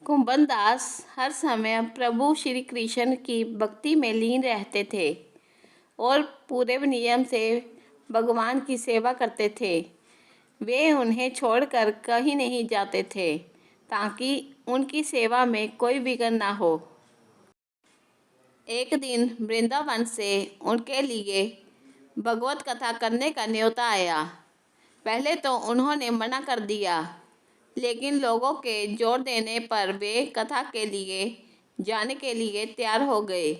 कुंभन दास हर समय प्रभु श्री कृष्ण की भक्ति में लीन रहते थे और पूरे नियम से भगवान की सेवा करते थे। वे उन्हें छोड़कर कहीं नहीं जाते थे ताकि उनकी सेवा में कोई विघ्न ना हो। एक दिन वृंदावन से उनके लिए भगवत कथा करने का न्योता आया। पहले तो उन्होंने मना कर दिया, लेकिन लोगों के जोर देने पर वे कथा के लिए जाने के लिए तैयार हो गए।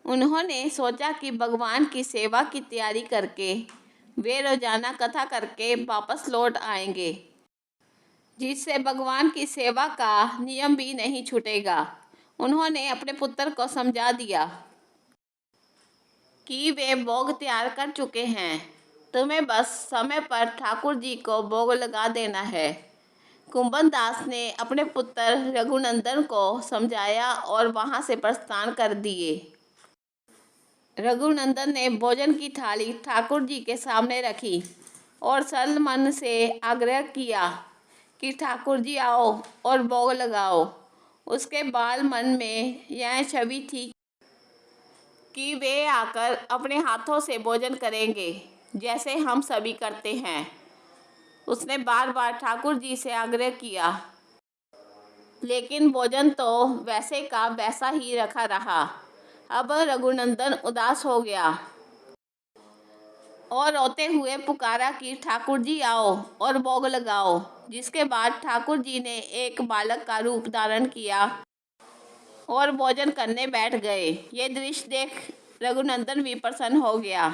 उन्होंने सोचा कि भगवान की सेवा की तैयारी करके वे रोजाना कथा करके वापस लौट आएंगे, जिससे भगवान की सेवा का नियम भी नहीं छूटेगा। उन्होंने अपने पुत्र को समझा दिया कि वे भोग तैयार कर चुके हैं, तुम्हें बस समय पर ठाकुर जी को भोग लगा देना है। कुंभन दास ने अपने पुत्र रघुनंदन को समझाया और वहां से प्रस्थान कर दिए। रघुनंदन ने भोजन की थाली ठाकुर जी के सामने रखी और सरल मन से आग्रह किया कि ठाकुर जी आओ और भोग लगाओ। उसके बाद मन में यह छवि थी कि वे आकर अपने हाथों से भोजन करेंगे, जैसे हम सभी करते हैं। उसने बार बार ठाकुर जी से आग्रह किया, लेकिन भोजन तो वैसे का वैसा ही रखा रहा। अब रघुनंदन उदास हो गया और रोते हुए पुकारा कि ठाकुर जी आओ और भोग लगाओ। जिसके बाद ठाकुर जी ने एक बालक का रूप धारण किया और भोजन करने बैठ गए। ये दृश्य देख रघुनंदन भी प्रसन्न हो गया।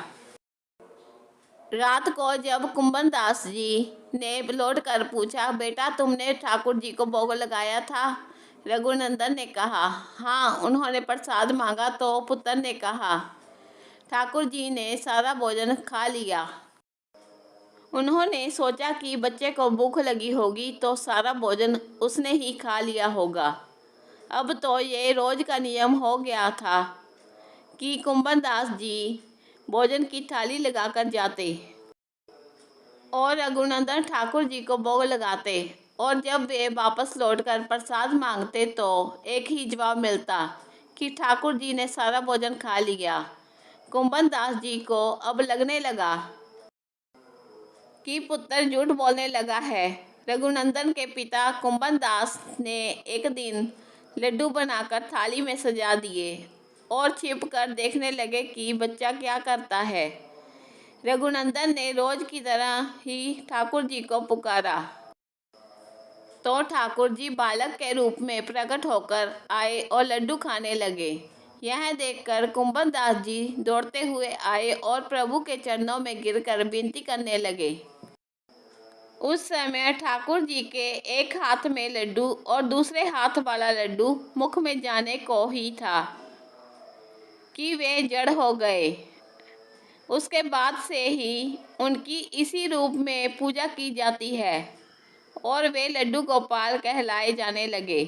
रात को जब कुंभन दास जी ने लौट कर पूछा, बेटा तुमने ठाकुर जी को भोग लगाया था? रघुनंदन ने कहा, हाँ। उन्होंने प्रसाद मांगा तो पुत्र ने कहा, ठाकुर जी ने सारा भोजन खा लिया। उन्होंने सोचा कि बच्चे को भूख लगी होगी तो सारा भोजन उसने ही खा लिया होगा। अब तो ये रोज का नियम हो गया था कि कुंभन दास जी भोजन की थाली लगाकर जाते और रघुनंदन ठाकुर जी को भोग लगाते, और जब वे वापस लौटकर प्रसाद मांगते तो एक ही जवाब मिलता कि ठाकुर जी ने सारा भोजन खा लिया। कुंभन दास जी को अब लगने लगा कि पुत्र झूठ बोलने लगा है। रघुनंदन के पिता कुंभन दास ने एक दिन लड्डू बनाकर थाली में सजा दिए और छिप कर देखने लगे कि बच्चा क्या करता है। रघुनंदन ने रोज की तरह ही ठाकुर जी को पुकारा तो ठाकुर जी बालक के रूप में प्रकट होकर आए और लड्डू खाने लगे। यह देखकर कुंभन दास जी दौड़ते हुए आए और प्रभु के चरणों में गिरकर विनती करने लगे। उस समय ठाकुर जी के एक हाथ में लड्डू और दूसरे हाथ वाला लड्डू मुख में जाने को ही था कि वे जड़ हो गए। उसके बाद से ही उनकी इसी रूप में पूजा की जाती है और वे लड्डू गोपाल कहलाए जाने लगे।